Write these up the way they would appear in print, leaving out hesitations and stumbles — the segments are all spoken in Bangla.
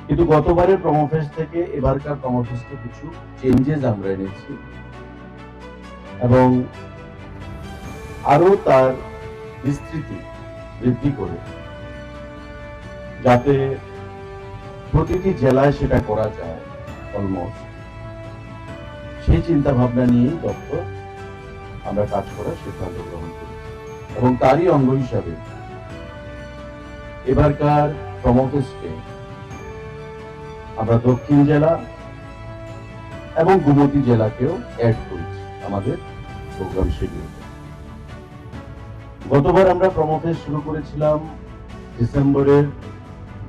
কিন্তু গতবারের প্রমোফেস্ট থেকে এবারকার প্রমোফেস্টে কিছু চেঞ্জেস আমরা এনেছি এবং আরো তার বিস্তৃতি বৃদ্ধি করে যাতে প্রতিটি জেলায় সেটা করা যায় অলমোস্ট, সেই চিন্তা ভাবনা নিয়েই দপ্তর আমরা কাজ করার সিদ্ধান্ত গ্রহণ করেছি এবং তারই অঙ্গ হিসাবে এবারকার প্রমোফেস্টে আমরা দক্ষিণ জেলা এবং গোমতী জেলাকেও অ্যাড করেছি আমাদের প্রোগ্রাম শিডিউলে। গতবার আমরা প্রমোফেস্ট শুরু করেছিলাম ডিসেম্বরের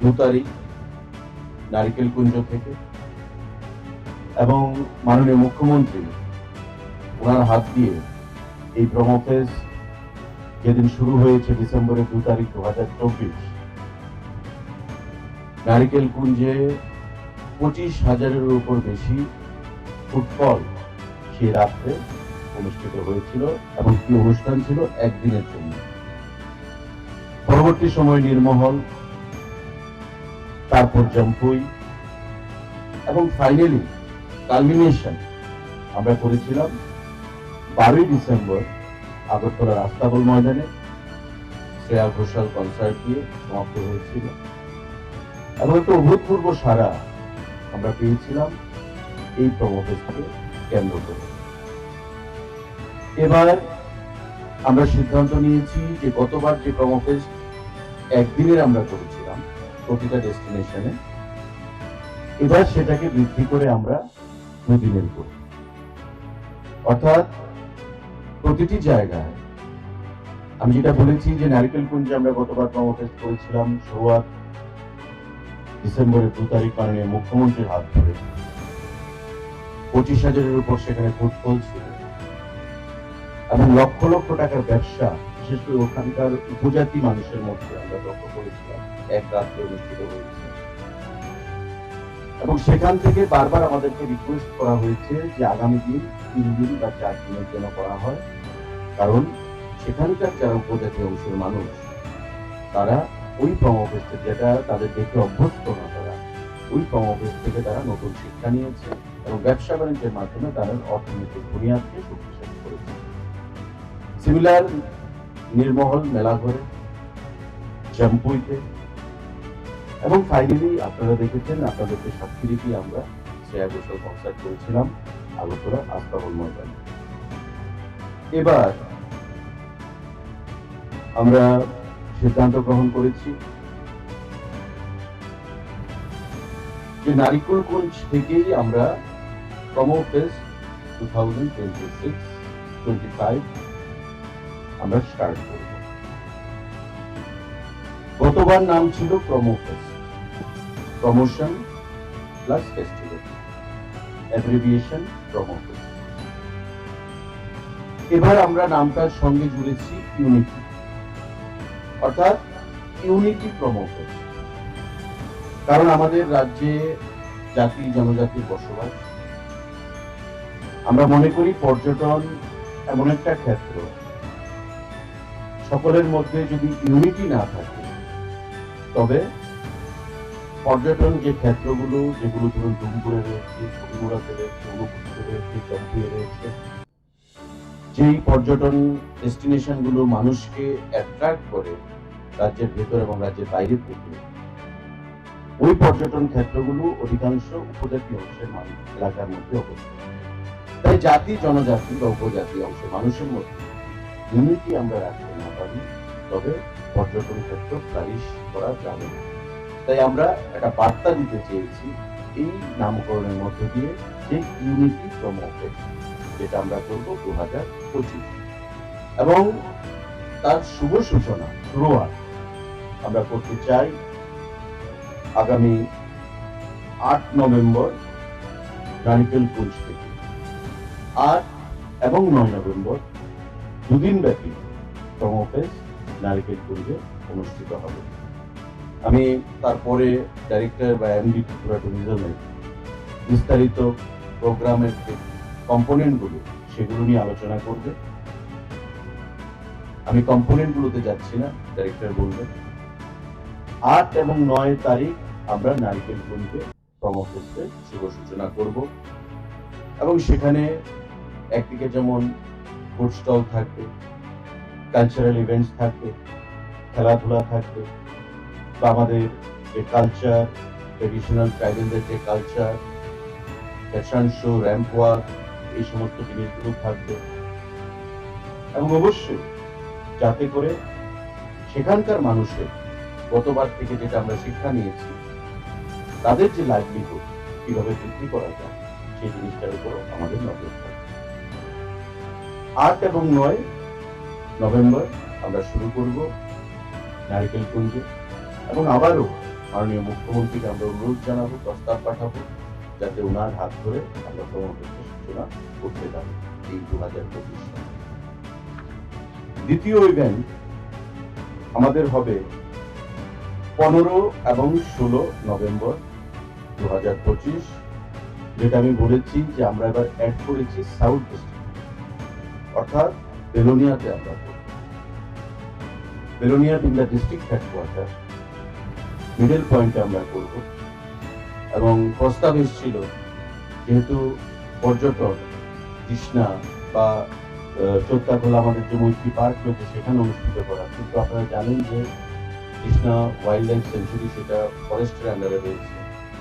2 তারিখ নারিকেলকুঞ্জ থেকে এবং মাননীয় মুখ্যমন্ত্রী ওনার হাত দিয়ে এই প্রমোফেস্ট যেদিন শুরু হয়েছে ডিসেম্বরের 2 তারিখ 2024, নারিকেলকুঞ্জে 25,000-এর উপর বেশি ফুটবল সেই রাত্রে অনুষ্ঠিত হয়েছিল এবং কি অনুষ্ঠান ছিল একদিনের জন্য। পরবর্তী সময় নির্মহল, তারপর জম্পুই এবং ফাইনালি কালমিনেশন আমরা করেছিলাম 12 ডিসেম্বর আগরতলার আস্তাবল ময়দানে শ্রেয়া ঘোষাল কনসার্ট দিয়ে সমাপ্ত হয়েছিল এবং একটা অভূতপূর্ব সাড়া আমরা পেয়েছিলাম এই প্রমোফেস্টকে কেন্দ্র করে। এবার আমরা সিদ্ধান্ত নিয়েছি যে গতবার যে প্রমোফেস্ট একদিনের আমরা করেছিলাম প্রতিটা ডেস্টিনেশনে, এবার সেটাকে বৃদ্ধি করে আমরা 2 দিনের করব। অর্থাৎ প্রতিটি জায়গায় আমি যেটা বলেছি যে নারিকেলকুঞ্জে আমরা গতবার প্রমোফেস্ট করেছিলাম শুরুয়াত ডিসেম্বরের 2 তারিখ মাননীয় মুখ্যমন্ত্রীর হাত ধরে, 25,000-এর উপর সেখানে ফুটবল ছিল এবং লক্ষ লক্ষ টাকার ব্যবসা, বিশেষ করে ওখানকার উপজাতি মানুষের মধ্যে আমরা লক্ষ্য করেছিলাম এক রাত্রে অনুষ্ঠিত হয়েছে এবং সেখান থেকে বারবার আমাদেরকে রিকোয়েস্ট করা হয়েছে যে আগামী দিন 3 দিন বা 4 দিনের জন্য করা হয়, কারণ সেখানকার যারা উপজাতি অংশের মানুষ তারা ওই প্রমোফেস্টে, যেটা তাদের দেখে অভ্যস্ত না, তারা ওই প্রমোফেস্ট থেকে তারা নতুন শিক্ষা নিয়েছে এবং ব্যবসা বাণিজ্যের মাধ্যমে তাদের অর্থনৈতিক বুনিয়াদকে শক্তিশালী করেছে। সিমিলার নির্মহল মেলাঘরে, জম্পুইতে এবং ফাইনালি আপনারা দেখেছেন, আপনাদেরকে সাক্ষী রেখে আমরা শ্রেয়া ঘোষাল কনসার্ট করেছিলাম আগরতলা আস্তাবল ময়দানে। এবার আমরা সিদ্ধান্ত গ্রহণ করেছি যে নারিকেলকুঞ্জ থেকেই আমরা প্রমোফেস্ট 2026-25 আমরা স্টার্ট করব। গতবার নাম ছিল প্রমোফেস্ট, প্রমোশন প্লাস ফেস্টিভ্যাল, অ্যাব্রিভিয়েশন প্রমোফেস্ট। এবার আমরা নামটার সঙ্গে জুড়েছি ইউনিটি, অর্থাৎ ইউনিটি প্রমোফেস্ট। কারণ আমাদের রাজ্যে জাতি জনজাতির বসবাস, আমরা মনে করি পর্যটন এমন একটা ক্ষেত্র, সকলের মধ্যে যদি ইউনিটি না থাকে তবে পর্যটন যে ক্ষেত্রগুলো, যেগুলো ধরুন ডুমপুরে রয়েছে, ছবিমুড়াতে রয়েছে, অনুভূতিতে রয়েছে, জম্পুয়ে রয়েছে, যেই পর্যটন ডেস্টিনেশন গুলো মানুষকে অ্যাট্রাক্ট করে রাজ্যের ভেতর এবং রাজ্যের বাইরে থেকে, ওই পর্যটন ক্ষেত্রগুলো অধিকাংশ উপজাতি অংশের মানুষ এলাকার মধ্যে অবস্থিত। তাই জাতি জনজাতি বা উপজাতি অংশের মানুষের মধ্যে ইউনিটি আমরা রাখতে না পারি তবে পর্যটন ক্ষেত্র ফ্লারিশ করা যাবে না। তাই আমরা একটা বার্তা দিতে চেয়েছি এই নামকরণের মধ্যে দিয়ে, যে ইউনিটি প্রমোফেস্ট, যেটা আমরা করব 2025 এবং তার শুভ সূচনা শুরুয়াত আমরা করতে চাই আগামী 8 নভেম্বর নারিকেলকুঞ্জ থেকে। 8 এবং 9 নভেম্বর 2 দিন ব্যাপী প্রমোফেস্ট নারিকেলকুঞ্জে অনুষ্ঠিত হবে। আমি তারপরে ডাইরেক্টর বা এমডি ত্রিপুরা ট্যুরিজমের বিস্তারিত প্রোগ্রামের যে কম্পোনেন্ট গুলো সেগুলো নিয়ে আলোচনা করবে। আমি কম্পোনেন্ট গুলোতে যাচ্ছি না, ডাইরেক্টর বলবেন। 8 এবং 9 তারিখ আমরা নারিকেলগঞ্জে প্রমোফেস্টের শুভ সূচনা করব এবং সেখানে একদিকে যেমন ফুড স্টল থাকবে, কালচারাল ইভেন্টস থাকবে, খেলাধুলা থাকবে, বা আমাদের যে কালচার, ট্রেডিশনাল ট্রাইবেলদের যে culture, fashion show, ramp walk, এই সমস্ত জিনিসগুলো থাকবে। এবং অবশ্যই যাতে করে সেখানকার মানুষের গতবার থেকে যেটা আমরা শিক্ষা নিয়েছি, তাদের যে লাইভলিহুড কিভাবে বৃদ্ধি করা যায় সেই জিনিসটার উপর আমাদের নজর থাকবে। ৮ এবং ৯ নভেম্বর আমরা শুরু করব নারিকেলগঞ্জে, এবং আবারও মাননীয় মুখ্যমন্ত্রীকে আমরা অনুরোধ জানাবো, প্রস্তাব পাঠাবো, যাতে ওনার হাত ধরে আমরা প্রমোফেস্টের সূচনা করতে পারি এই 2025 সালে। দ্বিতীয় ইভেন্ট আমাদের হবে 15 এবং 16 নভেম্বর 2025, যেটা আমি বলেছি যে আমরা এবার অ্যাড করেছি সাউথ ডিস্ট্রিক্ট, অর্থাৎ বেলোনিয়াতে আমরা করব। Belonia in the district headquarter middle পয়েন্টে আমরা করব। এবং প্রস্তাব এসেছিল, যেহেতু পর্যটক তৃষ্ণা বা চোদ্দাখোলা আমাদের যে মৈত্রী পার্ক রয়েছে সেখানে অনুষ্ঠিত করা, কিন্তু আপনারা জানেন যে কৃষ্ণা ওয়াইল্ড লাইফ সেঞ্চুরি সেটা ফরেস্টের আন্ডারে রয়েছে,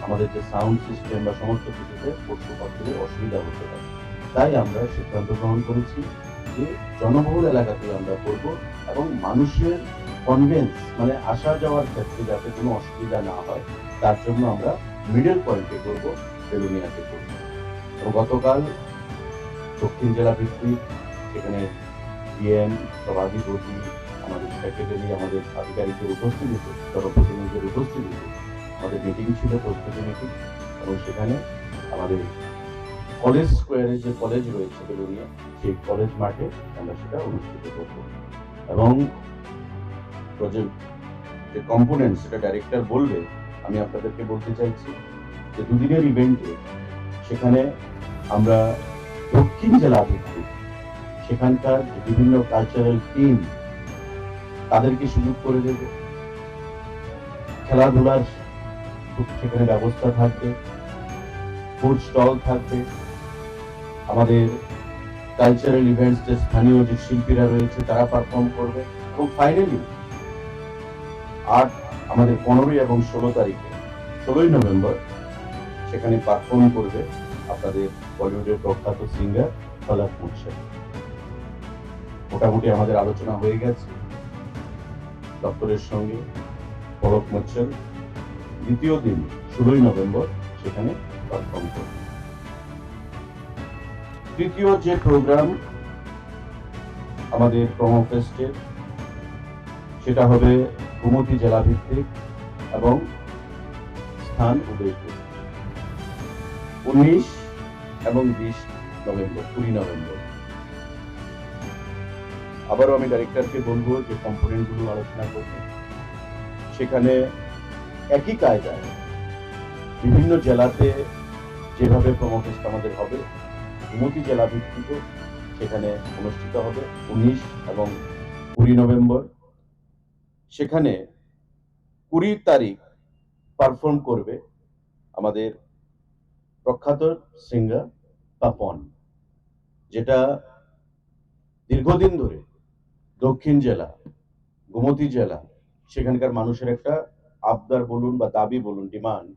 আমাদের যে সাউন্ড সিস্টেম বা সমস্ত কিছুতে পশু পাখিদের অসুবিধা হতে পারে। তাই আমরা সিদ্ধান্ত গ্রহণ করেছি যে জনবহুল এলাকাতে আমরা করব এবং মানুষের কনভেন্স মানে আসা যাওয়ার ক্ষেত্রে যাতে কোনো অসুবিধা না হয় তার জন্য আমরা মিডল পয়েন্টে করব, বেলুনিয়াতে করব। এবং গতকাল দক্ষিণ জেলা ভিত্তিক সেখানে ডিএম, সভাধিপতি, আমাদের সেক্রেটারি, আমাদের আধিকারিকের উপস্থিতিতে, জনপ্রতিনিধিদের উপস্থিতিতে আমাদের মিটিং ছিল, প্রস্তুতি মিটিং, এবং সেখানে আমাদের কলেজ স্কোয়ারে যে কলেজ রয়েছে বেলুনিয়া, সেই কলেজ মাঠে আমরা সেটা অনুষ্ঠিত করব। এবং প্রজেক্ট যে কম্পোনেন্ট সেটা ডাইরেক্টর বলবে, আমি আপনাদেরকে বলতে চাইছি যে দুদিনের ইভেন্টে সেখানে আমরা দক্ষিণ জেলা ভিত্তিক সেখানকার বিভিন্ন কালচারাল টিম তাদেরকে সুযোগ করে দেব, খেলাধুলার সেখানে ব্যবস্থা থাকবে, ফুড স্টল থাকবে, আমাদের কালচারাল ইভেন্টস যে স্থানীয় যে শিল্পীরা রয়েছে তারা পারফর্ম করবে, এবং ফাইনালি আমাদের 15 এবং 16 তারিখে 16 নভেম্বর সেখানে পারফর্ম করবে আপনাদের বলিউডের প্রখ্যাত সিঙ্গার ফলাক মুর্শিদ। মোটামুটি আমাদের আলোচনা হয়ে গেছে দপ্তরের সঙ্গে। ফলক মুর্শিদ দ্বিতীয় দিন 16 নভেম্বর সেখানে পারফর্ম করবে। তৃতীয় যে প্রোগ্রাম আমাদের প্রমোফেস্টের সেটা হবে গোমতী জেলা ভিত্তিক এবং স্থান উদয়পুর, 19 এবং 20 নভেম্বর, 20 নভেম্বর। আবারও আমি ডাইরেক্টরকে বলবো যে কম্পোনেন্ট গুলো আলোচনা করতে, সেখানে একই কায়দায় বিভিন্ন জেলাতে যেভাবে প্রমোফেস্ট আমাদের হবে, গোমতী জেলা ভিত্তিক সেখানে অনুষ্ঠিত হবে 19 এবং 20 নভেম্বর। সেখানে 20 তারিখ পারফর্ম করবে আমাদের প্রখ্যাত সিঙ্গার পাপন, যেটা দীর্ঘদিন ধরে দক্ষিণ জেলা, গোমতী জেলা সেখানকার মানুষের একটা আবদার বলুন বা দাবি বলুন, ডিমান্ড,